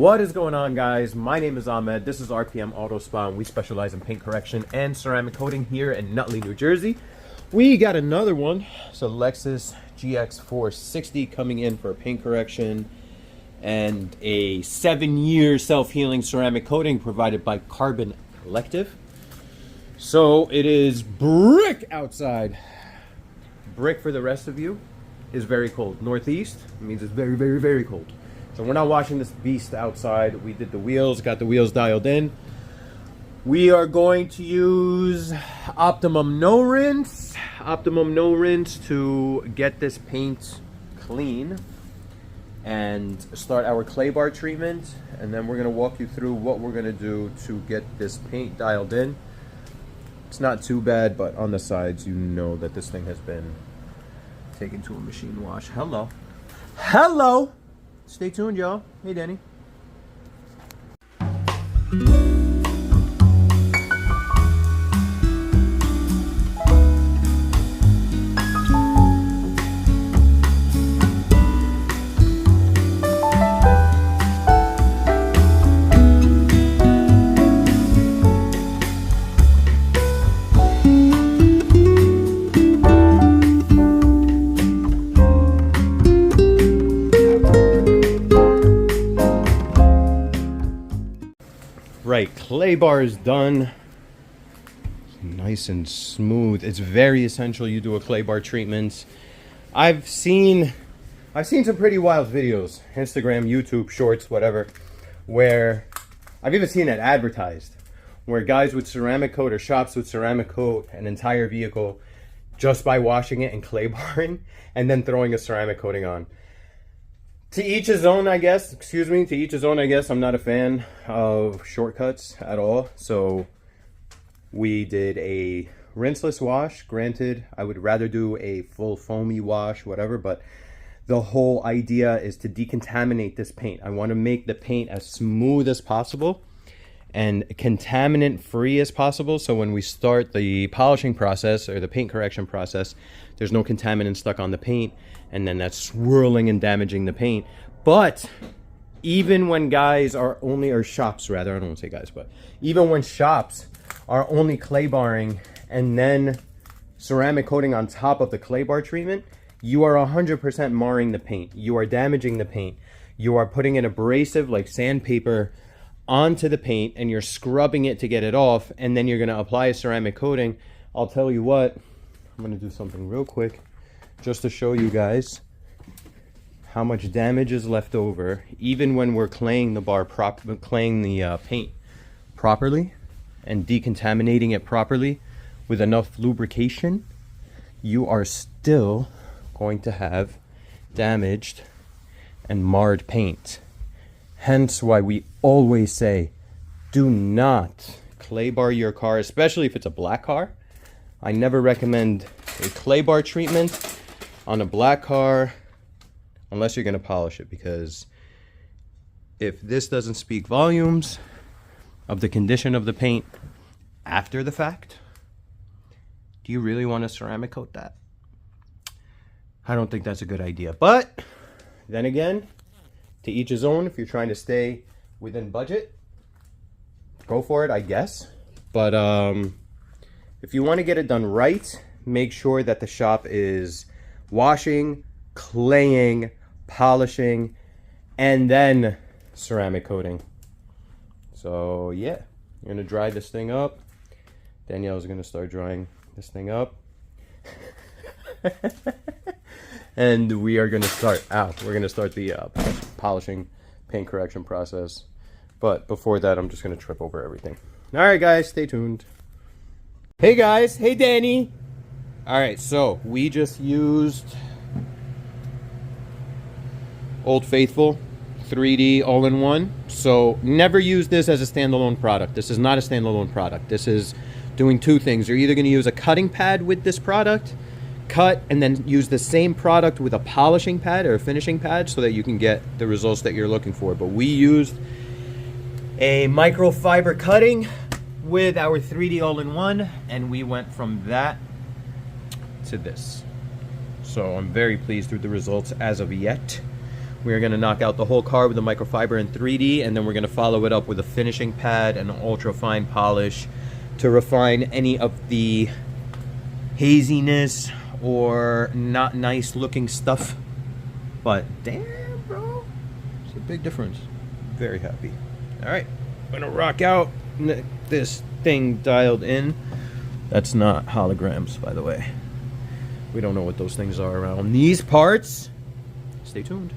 What is going on, guys? My name is Ahmed. This is RPM Auto Spa, and we specialize in paint correction and ceramic coating here in Nutley, New Jersey. We got another one. It's a Lexus GX460 coming in for a paint correction and a 7-year self-healing ceramic coating provided by Carbon Collective. So it is brick outside. Brick for the rest of you is very cold. Northeast means it's very, very, very cold. So we're not washing this beast outside. We did the wheels, got the wheels dialed in. We are going to use Optimum No Rinse to get this paint clean and start our clay bar treatment. And then we're gonna walk you through what we're gonna do to get this paint dialed in. It's not too bad, but on the sides, you know that this thing has been taken to a machine wash. Hello. Hello. Stay tuned, y'all. Hey, Danny. Right, clay bar is done. Nice and smooth. It's very essential you do a clay bar treatment. I've seen some pretty wild videos, Instagram, YouTube, shorts, whatever, where I've even seen it advertised, where guys would ceramic coat or shops would ceramic coat an entire vehicle just by washing it and clay barring and then throwing a ceramic coating on. To each his own, I guess. Excuse me, to each his own, I guess. I'm not a fan of shortcuts at all. So we did a rinseless wash. Granted, I would rather do a full foamy wash, whatever, but the whole idea is to decontaminate this paint. I want to make the paint as smooth as possible and contaminant free as possible. So when we start the polishing process or the paint correction process, there's no contaminant stuck on the paint, and then that's swirling and damaging the paint. But even when guys are only, or shops rather, I don't want to say guys, but even when shops are only clay barring and then ceramic coating on top of the clay bar treatment, you are 100% marring the paint. You are damaging the paint. You are putting an abrasive like sandpaper onto the paint and you're scrubbing it to get it off, and then you're going to apply a ceramic coating. I'll tell you what, I'm going to do something real quick just to show you guys how much damage is left over even when we're claying the bar paint properly and decontaminating it properly with enough lubrication. You are still going to have damaged and marred paint. Hence why we always say, do not clay bar your car, especially if it's a black car. I never recommend a clay bar treatment on a black car unless you're going to polish it, because if this doesn't speak volumes of the condition of the paint after the fact, do you really want to ceramic coat that? I don't think that's a good idea. But then again, to each his own. If you're trying to stay within budget, go for it, I guess. But if you want to get it done right, make sure that the shop is washing, claying, polishing, and then ceramic coating. So yeah, you're gonna dry this thing up. Danielle's gonna start drying this thing up. And we are going to start we're going to start the polishing paint correction process. But before that, I'm just going to trip over everything. All right, guys, stay tuned. Hey, guys. Hey, Danny. All right, so we just used Old Faithful 3D all-in-one. So never use this as a standalone product. This is not a standalone product. This is doing two things. You're either going to use a cutting pad with this product, cut, and then use the same product with a polishing pad or a finishing pad so that you can get the results that you're looking for. But we used a microfiber cutting with our 3D all-in-one, and we went from that to this. So I'm very pleased with the results as of yet. We're going to knock out the whole car with a microfiber in 3D, and then we're going to follow it up with a finishing pad and an ultra fine polish to refine any of the haziness or not nice looking stuff. But damn, bro, it's a big difference. Very happy. All right, I'm going to rock out this thing dialed in. That's not holograms, by the way. We don't know what those things are around these parts. Stay tuned.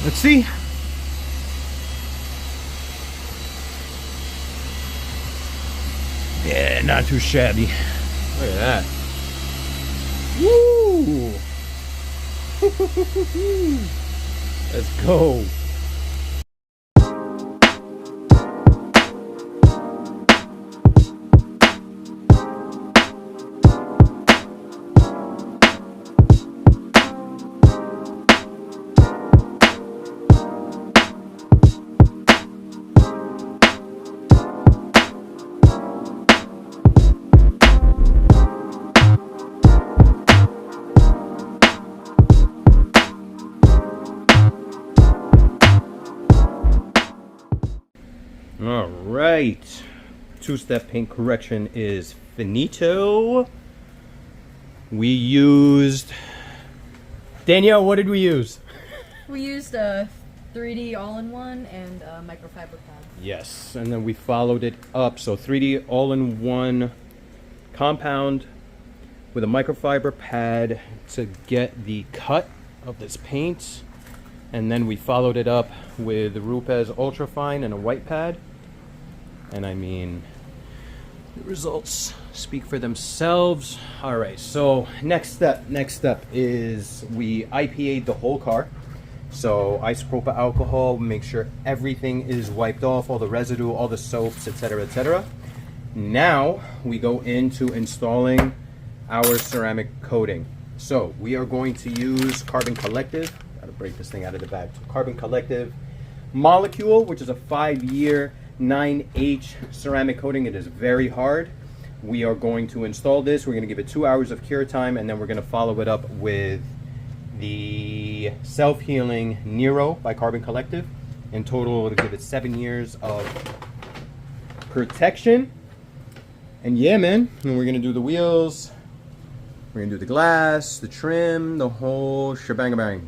Let's see. Yeah, not too shabby. Look at that. Woo! Let's go. All right, two-step paint correction is finito. We used, Danielle, what did we use? We used a 3D all-in-one and a microfiber pad. Yes, and then we followed it up. So 3D all-in-one compound with a microfiber pad to get the cut of this paint. And then we followed it up with Rupes Ultrafine and a white pad. And I mean, the results speak for themselves. All right, so next step is we IPA'd the whole car. So isopropyl alcohol, make sure everything is wiped off, all the residue, all the soaps, etc., etc. Now we go into installing our ceramic coating. So we are going to use Carbon Collective. Gotta break this thing out of the bag. So Carbon Collective Molecule, which is a 5-year 9H ceramic coating. It is very hard. We are going to install this. We're going to give it 2 hours of cure time, and then we're going to follow it up with the self-healing Nero by Carbon Collective. In total, we'll give it 7 years of protection. And yeah, man, and we're going to do the wheels, we're going to do the glass, the trim, the whole shebang-a-bang.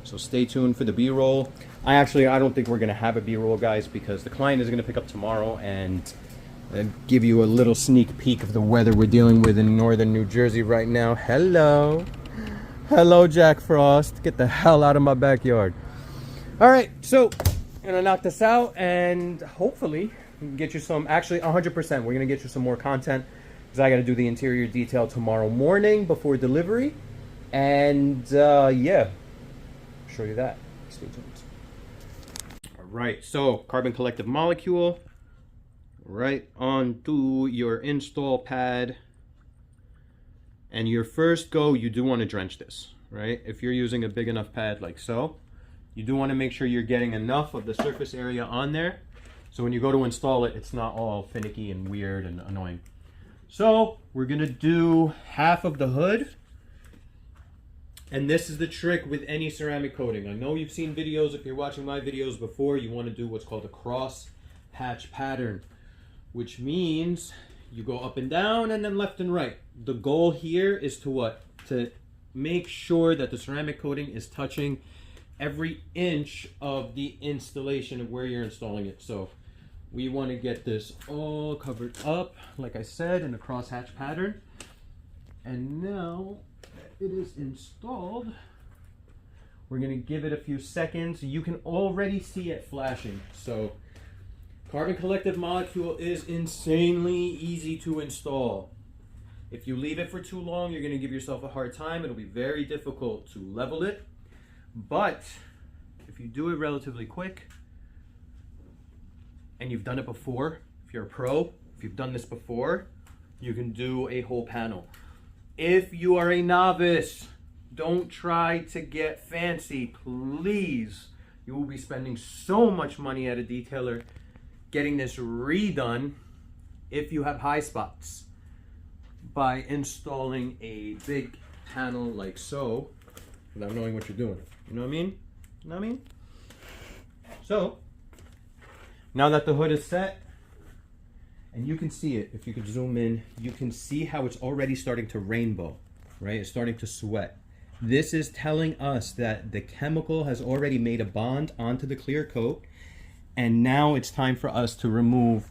So stay tuned for the B-roll. I don't think we're going to have a B-roll, guys, because the client is going to pick up tomorrow and give you a little sneak peek of the weather we're dealing with in northern New Jersey right now. Hello. Hello, Jack Frost. Get the hell out of my backyard. All right, so I'm going to knock this out and hopefully get you some, actually 100%, we're going to get you some more content because I got to do the interior detail tomorrow morning before delivery. And yeah, show you that. Stay tuned. Right, so Carbon Collective Molecule, right onto your install pad. And your first go, you do want to drench this, right? If you're using a big enough pad like so, you do want to make sure you're getting enough of the surface area on there. So when you go to install it, it's not all finicky and weird and annoying. So we're going to do half of the hood. And this is the trick with any ceramic coating. I know you've seen videos, if you're watching my videos before, you want to do what's called a cross hatch pattern, which means you go up and down and then left and right. The goal here is to what? To make sure that the ceramic coating is touching every inch of the installation of where you're installing it. So we want to get this all covered up, like I said, in a cross hatch pattern. And now it is installed, We're gonna give it a few seconds. You can already see it flashing. So Carbon Collective Molecule is insanely easy to install. If you leave it for too long, you're gonna give yourself a hard time. It'll be very difficult to level it. But if you do it relatively quick, and you've done it before, if you're a pro, if you've done this before, you can do a whole panel. If you are a novice, don't try to get fancy, please. You will be spending so much money at a detailer getting this redone if you have high spots by installing a big panel like so without knowing what you're doing. You know what I mean? You know what I mean? So, now that the hood is set, and you can see it, if you could zoom in, you can see how it's already starting to rainbow, right? It's starting to sweat. This is telling us that the chemical has already made a bond onto the clear coat, and now it's time for us to remove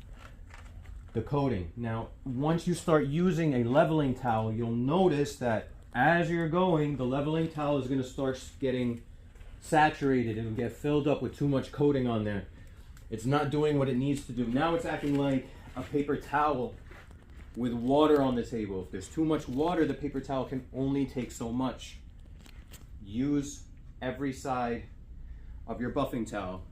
the coating. Now, once you start using a leveling towel, you'll notice that as you're going, the leveling towel is going to start getting saturated. It'll get filled up with too much coating on there. It's not doing what it needs to do. Now it's acting like a paper towel with water on the table. If there's too much water, the paper towel can only take so much. Use every side of your buffing towel.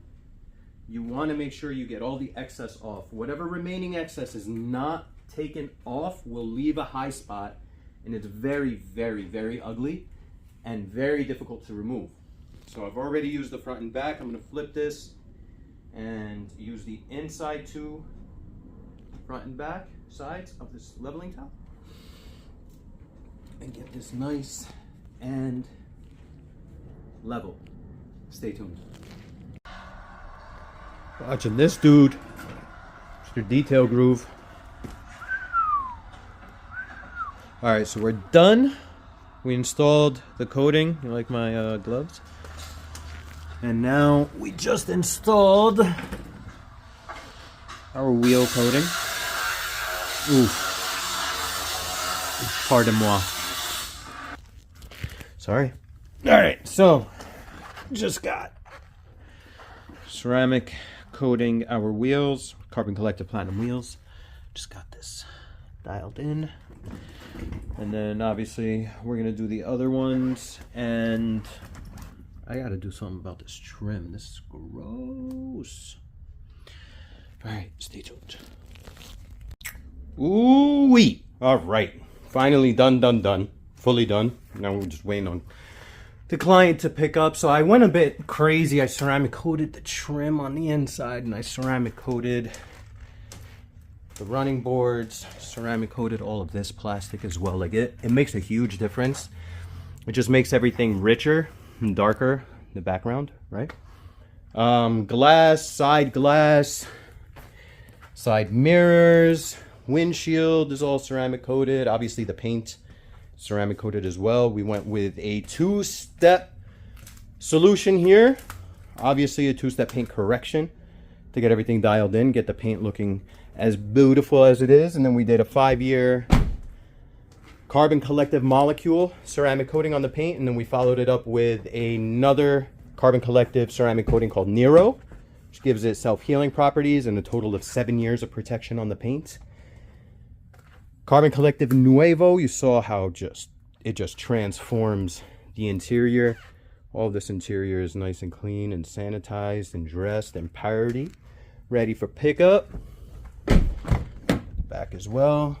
You want to make sure you get all the excess off. Whatever remaining excess is not taken off will leave a high spot, and it's very, very, very ugly and very difficult to remove. So I've already used the front and back. I'm going to flip this and use the inside two front and back sides of this leveling towel and get this nice and level. Stay tuned. Watching this dude, Mr. Detail Groove. All right, so we're done. We installed the coating. You like my gloves? And now we just installed our wheel coating. Ooh. Pardon moi. Sorry. All right, so just got ceramic coating our wheels, Carbon Collective Platinum wheels. Just got this dialed in. And then obviously we're gonna do the other ones, and I gotta do something about this trim. This is gross. All right, stay tuned. Ooh-wee. All right, finally done. Fully done. Now we're just waiting on the client to pick up. So I went a bit crazy. I ceramic coated the trim on the inside, and I ceramic coated the running boards, ceramic coated all of this plastic as well. Like it makes a huge difference. It just makes everything richer and darker, the background, right? Glass, side mirrors, windshield is all ceramic coated. Obviously the paint ceramic coated as well. We went with a two-step solution here. Obviously a two-step paint correction to get everything dialed in, get the paint looking as beautiful as it is. And then we did a 5-year Carbon Collective Molecule ceramic coating on the paint, and then we followed it up with another Carbon Collective ceramic coating called Nero, which gives it self-healing properties and a total of 7 years of protection on the paint. Carbon Collective Nuovo, you saw how it just transforms the interior. All this interior is nice and clean and sanitized and dressed and party, ready for pickup. Back as well.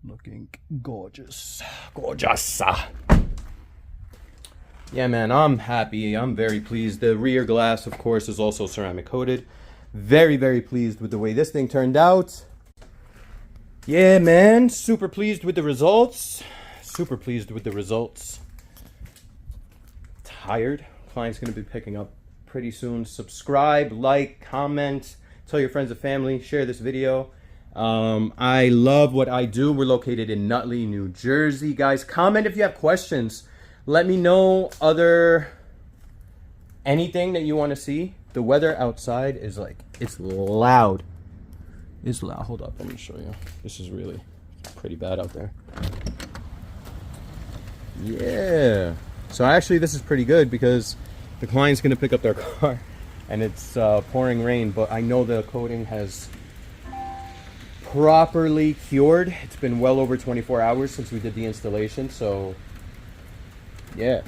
Looking gorgeous. Gorgeous. Yeah, man, I'm happy. I'm very pleased. The rear glass, of course, is also ceramic coated. Very, very pleased with the way this thing turned out. Yeah, man, super pleased with the results. Super pleased with the results. Tired. Client's going to be picking up pretty soon. Subscribe, like, comment, tell your friends and family, share this video. I love what I do. We're located in Nutley, New Jersey. Guys, comment if you have questions. Let me know anything that you want to see. The weather outside is like, it's loud. It's loud. Hold up, let me show you. This is really pretty bad out there. Yeah. So actually this is pretty good because the client's going to pick up their car and it's pouring rain, but I know the coating has properly cured. It's been well over 24 hours since we did the installation, so yeah.